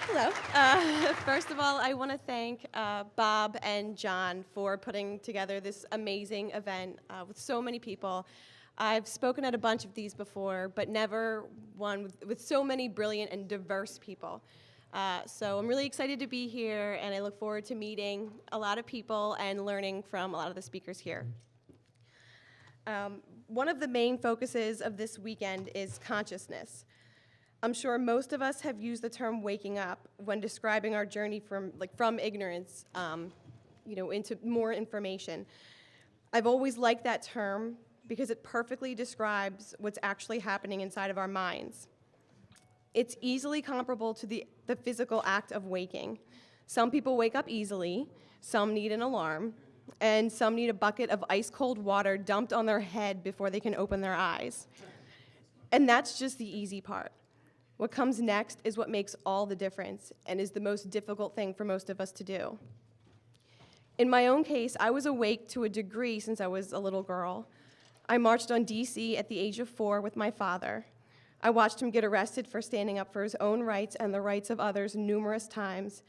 Hello. First of all, I want to thank Bob and John for putting together this amazing event with so many people. I've spoken at a bunch of these before, but never one with so many brilliant and diverse people. So I'm really excited to be here, and I look forward to meeting a lot of people and learning from a lot of the speakers here. One of the main focuses of this weekend is consciousness. I'm sure most of us have used the term waking up when describing our journey from ignorance, into more information. I've always liked that term because it perfectly describes what's actually happening inside of our minds. It's easily comparable to the physical act of waking. Some people wake up easily, some need an alarm, and some need a bucket of ice-cold water dumped on their head before they can open their eyes. And that's just the easy part. What comes next is what makes all the difference and is the most difficult thing for most of us to do. In my own case, I was awake to a degree since I was a little girl. I marched on DC at the age of 4 with my father. I watched him get arrested for standing up for his own rights and the rights of others numerous times.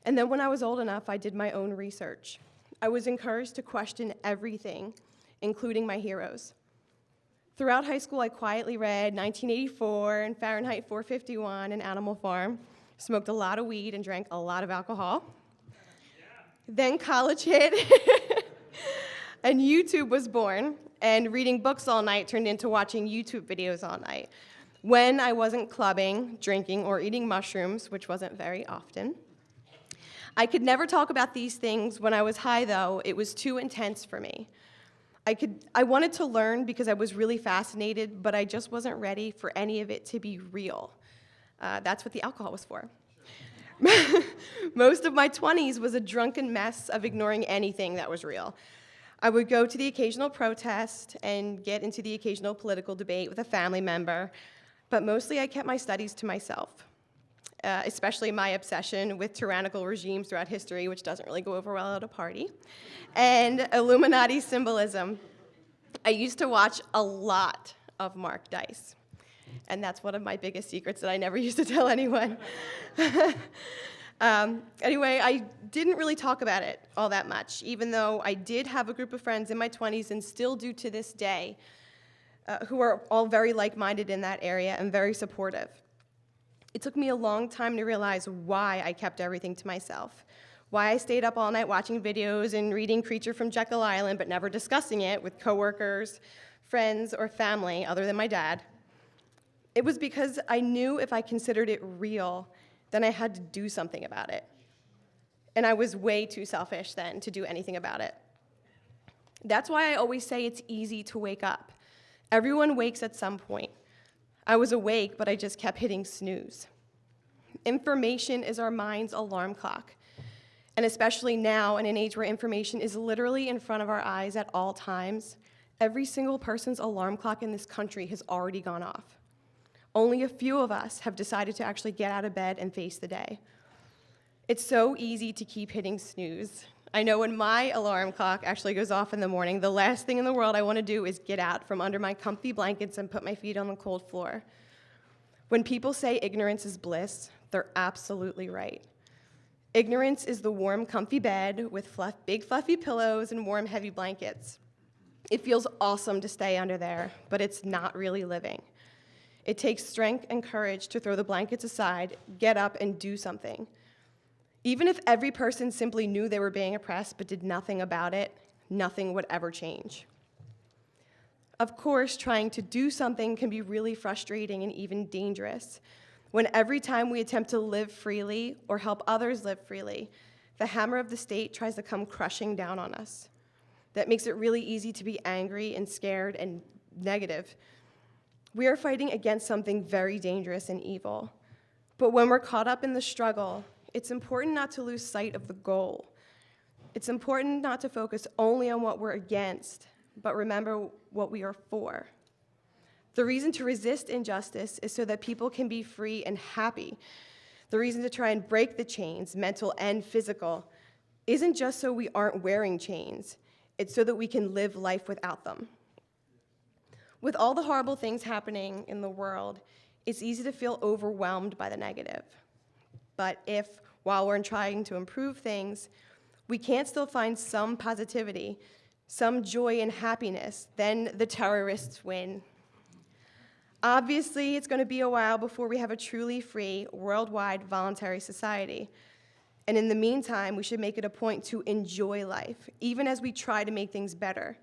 And then when I was old enough, I did my own research. I was encouraged to question everything, including my heroes. Throughout high school, I quietly read 1984 and Fahrenheit 451 and Animal Farm, smoked a lot of weed, and drank a lot of alcohol. Then college hit, and YouTube was born, and reading books all night turned into watching YouTube videos all night. When I wasn't clubbing, drinking, or eating mushrooms, which wasn't very often. I could never talk about these things when I was high, though. It was too intense for me. I wanted to learn because I was really fascinated, but I just wasn't ready for any of it to be real. That's what the alcohol was for. Most of my 20s was a drunken mess of ignoring anything that was real. I would go to the occasional protest and get into the occasional political debate with a family member, but mostly I kept my studies to myself, especially my obsession with tyrannical regimes throughout history, which doesn't really go over well at a party, and Illuminati symbolism. I used to watch a lot of Mark Dice, and that's one of my biggest secrets that I never used to tell anyone. Anyway, I didn't really talk about it all that much, even though I did have a group of friends in my 20s and still do to this day, who are all very like-minded in that area and very supportive. It took me a long time to realize why I kept everything to myself, why I stayed up all night watching videos and reading Creature from Jekyll Island, but never discussing it with coworkers, friends, or family other than my dad. It was because I knew if I considered it real, then I had to do something about it. And I was way too selfish then to do anything about it. That's why I always say it's easy to wake up. Everyone wakes at some point. I was awake, but I just kept hitting snooze. Information is our mind's alarm clock. And especially now, in an age where information is literally in front of our eyes at all times, every single person's alarm clock in this country has already gone off. Only a few of us have decided to actually get out of bed and face the day. It's so easy to keep hitting snooze. I know when my alarm clock actually goes off in the morning, the last thing in the world I want to do is get out from under my comfy blankets and put my feet on the cold floor. When people say ignorance is bliss, they're absolutely right. Ignorance is the warm, comfy bed with big, fluffy pillows and warm, heavy blankets. It feels awesome to stay under there, but it's not really living. It takes strength and courage to throw the blankets aside, get up, and do something. Even if every person simply knew they were being oppressed but did nothing about it, nothing would ever change. Of course, trying to do something can be really frustrating and even dangerous. When every time we attempt to live freely or help others live freely, the hammer of the state tries to come crushing down on us. That makes it really easy to be angry and scared and negative. We are fighting against something very dangerous and evil. But when we're caught up in the struggle, it's important not to lose sight of the goal. It's important not to focus only on what we're against, but remember what we are for. The reason to resist injustice is so that people can be free and happy. The reason to try and break the chains, mental and physical, isn't just so we aren't wearing chains. It's so that we can live life without them. With all the horrible things happening in the world, it's easy to feel overwhelmed by the negative. But if, while we're trying to improve things, we can't still find some positivity, some joy and happiness, then the terrorists win. Obviously, it's going to be a while before we have a truly free, worldwide, voluntary society. And in the meantime, we should make it a point to enjoy life, even as we try to make things better.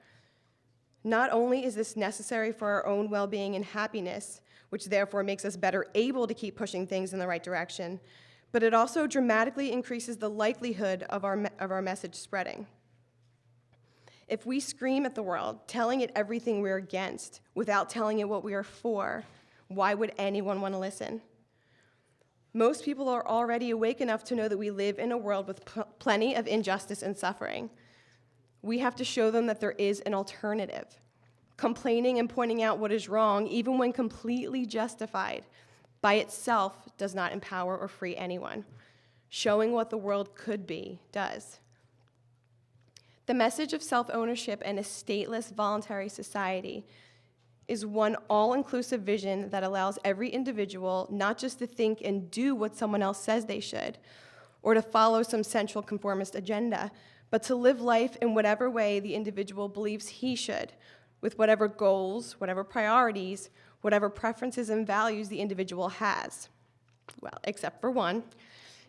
Not only is this necessary for our own well-being and happiness, which therefore makes us better able to keep pushing things in the right direction, but it also dramatically increases the likelihood of our message spreading. If we scream at the world, telling it everything we're against, without telling it what we are for, why would anyone want to listen? Most people are already awake enough to know that we live in a world with plenty of injustice and suffering. We have to show them that there is an alternative. Complaining and pointing out what is wrong, even when completely justified, by itself does not empower or free anyone. Showing what the world could be does. The message of self-ownership and a stateless, voluntary society is one all-inclusive vision that allows every individual not just to think and do what someone else says they should, or to follow some central conformist agenda, but to live life in whatever way the individual believes he should, with whatever goals, whatever priorities, whatever preferences and values the individual has. Well, except for one.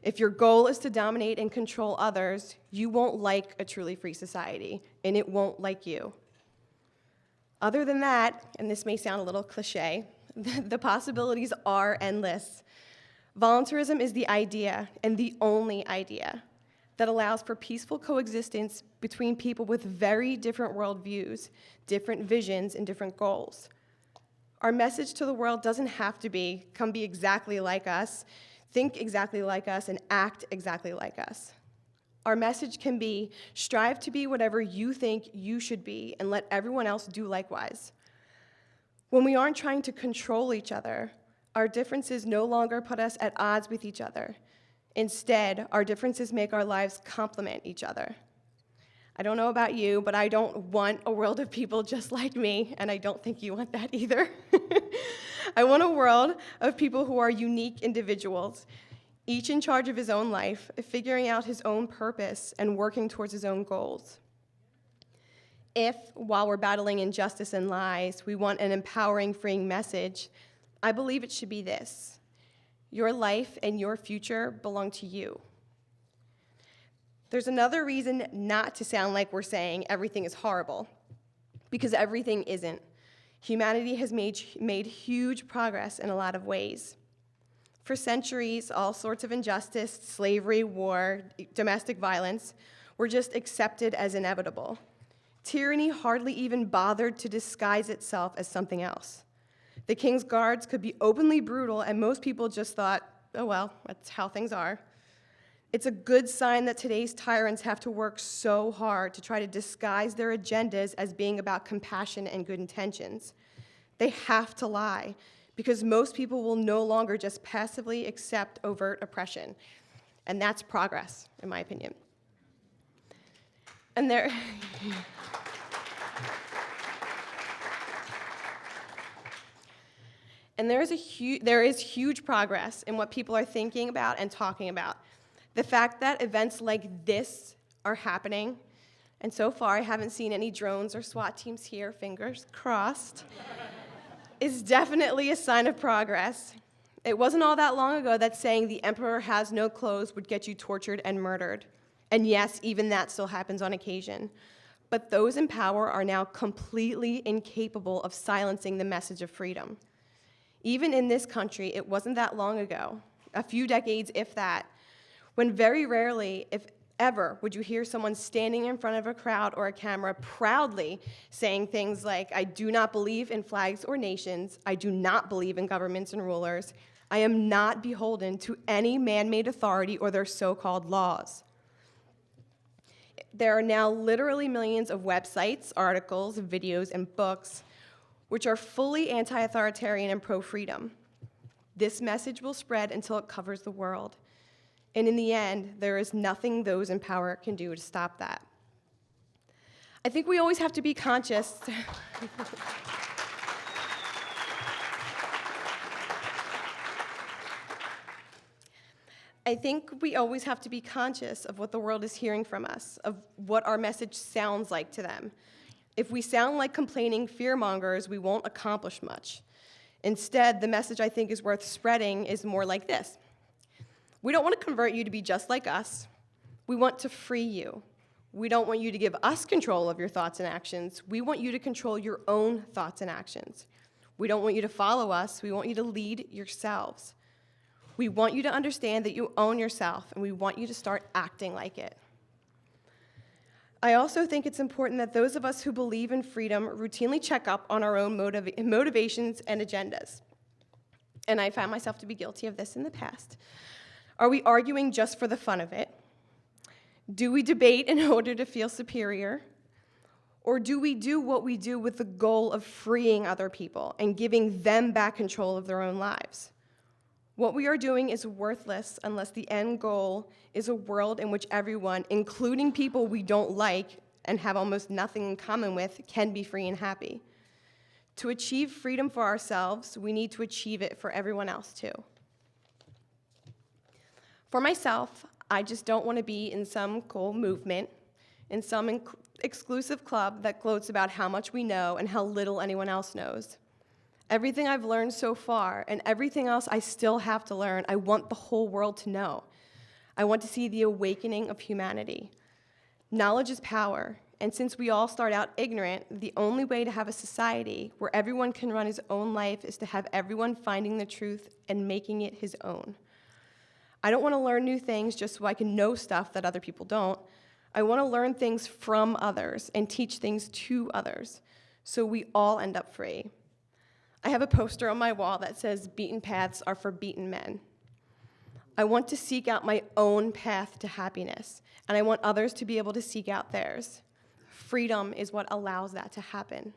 If your goal is to dominate and control others, you won't like a truly free society, and it won't like you. Other than that, and this may sound a little cliche, the possibilities are endless. Voluntarism is the idea, and the only idea, that allows for peaceful coexistence between people with very different worldviews, different visions, and different goals. Our message to the world doesn't have to be, come be exactly like us, think exactly like us, and act exactly like us. Our message can be, strive to be whatever you think you should be, and let everyone else do likewise. When we aren't trying to control each other, our differences no longer put us at odds with each other. Instead, our differences make our lives complement each other. I don't know about you, but I don't want a world of people just like me, and I don't think you want that either. I want a world of people who are unique individuals, each in charge of his own life, figuring out his own purpose and working towards his own goals. If, while we're battling injustice and lies, we want an empowering, freeing message, I believe it should be this: your life and your future belong to you. There's another reason not to sound like we're saying everything is horrible, because everything isn't. Humanity has made huge progress in a lot of ways. For centuries, all sorts of injustice, slavery, war, domestic violence were just accepted as inevitable. Tyranny hardly even bothered to disguise itself as something else. The king's guards could be openly brutal, and most people just thought, oh well, that's how things are. It's a good sign that today's tyrants have to work so hard to try to disguise their agendas as being about compassion and good intentions. They have to lie, because most people will no longer just passively accept overt oppression. And that's progress, in my opinion. And there is huge progress in what people are thinking about and talking about. The fact that events like this are happening, and so far I haven't seen any drones or SWAT teams here, fingers crossed, is definitely a sign of progress. It wasn't all that long ago that saying the emperor has no clothes would get you tortured and murdered. And yes, even that still happens on occasion. But those in power are now completely incapable of silencing the message of freedom. Even in this country, it wasn't that long ago, a few decades if that, when very rarely, if ever, would you hear someone standing in front of a crowd or a camera proudly saying things like, I do not believe in flags or nations, I do not believe in governments and rulers, I am not beholden to any man-made authority or their so-called laws. There are now literally millions of websites, articles, videos, and books which are fully anti-authoritarian and pro-freedom. This message will spread until it covers the world. And in the end, there is nothing those in power can do to stop that. I think we always have to be conscious. I think we always have to be conscious of what the world is hearing from us, of what our message sounds like to them. If we sound like complaining fearmongers, we won't accomplish much. Instead, the message I think is worth spreading is more like this. We don't want to convert you to be just like us. We want to free you. We don't want you to give us control of your thoughts and actions. We want you to control your own thoughts and actions. We don't want you to follow us. We want you to lead yourselves. We want you to understand that you own yourself, and we want you to start acting like it. I also think it's important that those of us who believe in freedom routinely check up on our own motivations and agendas. And I found myself to be guilty of this in the past. Are we arguing just for the fun of it? Do we debate in order to feel superior? Or do we do what we do with the goal of freeing other people and giving them back control of their own lives? What we are doing is worthless unless the end goal is a world in which everyone, including people we don't like and have almost nothing in common with, can be free and happy. To achieve freedom for ourselves, we need to achieve it for everyone else too. For myself, I just don't want to be in some cool movement, in some exclusive club that gloats about how much we know and how little anyone else knows. Everything I've learned so far and everything else I still have to learn, I want the whole world to know. I want to see the awakening of humanity. Knowledge is power, and since we all start out ignorant, the only way to have a society where everyone can run his own life is to have everyone finding the truth and making it his own. I don't want to learn new things just so I can know stuff that other people don't. I want to learn things from others and teach things to others, so we all end up free. I have a poster on my wall that says, "Beaten paths are for beaten men." I want to seek out my own path to happiness, and I want others to be able to seek out theirs. Freedom is what allows that to happen.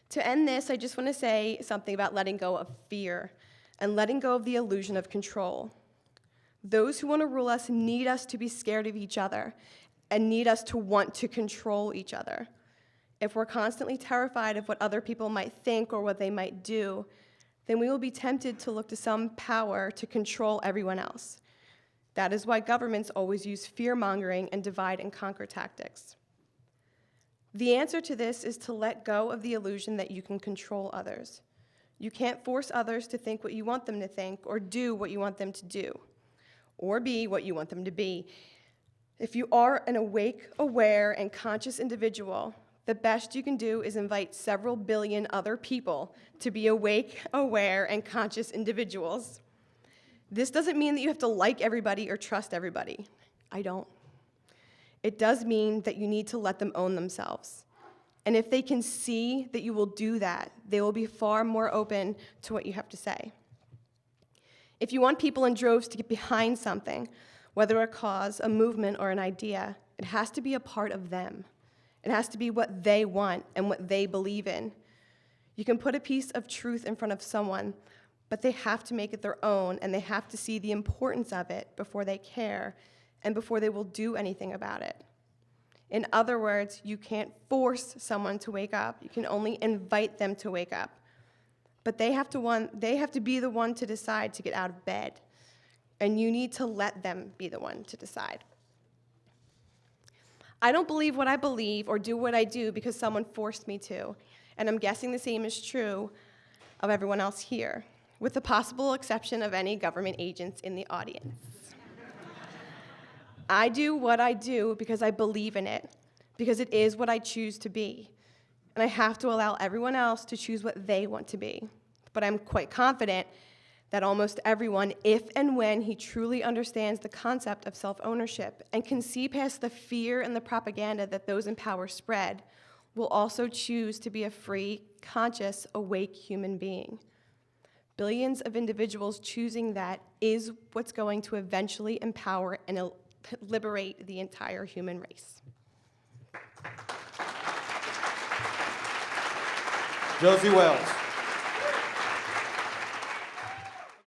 To end this, I just want to say something about letting go of fear and letting go of the illusion of control. Those who want to rule us need us to be scared of each other and need us to want to control each other. If we're constantly terrified of what other people might think or what they might do, then we will be tempted to look to some power to control everyone else. That is why governments always use fear-mongering and divide and conquer tactics. The answer to this is to let go of the illusion that you can control others. You can't force others to think what you want them to think or do what you want them to do or be what you want them to be. If you are an awake, aware, and conscious individual, the best you can do is invite several billion other people to be awake, aware, and conscious individuals. This doesn't mean that you have to like everybody or trust everybody. I don't. It does mean that you need to let them own themselves. And if they can see that you will do that, they will be far more open to what you have to say. If you want people in droves to get behind something, whether a cause, a movement, or an idea, it has to be a part of them. It has to be what they want and what they believe in. You can put a piece of truth in front of someone, but they have to make it their own, and they have to see the importance of it before they care and before they will do anything about it. In other words, you can't force someone to wake up. You can only invite them to wake up. But they have to be the one to decide to get out of bed, and you need to let them be the one to decide. I don't believe what I believe or do what I do because someone forced me to, and I'm guessing the same is true of everyone else here, with the possible exception of any government agents in the audience. I do what I do because I believe in it, because it is what I choose to be, and I have to allow everyone else to choose what they want to be. But I'm quite confident that almost everyone, if and when he truly understands the concept of self-ownership and can see past the fear and the propaganda that those in power spread, will also choose to be a free, conscious, awake human being. Billions of individuals choosing that is what's going to eventually empower and liberate the entire human race. Josie Wells.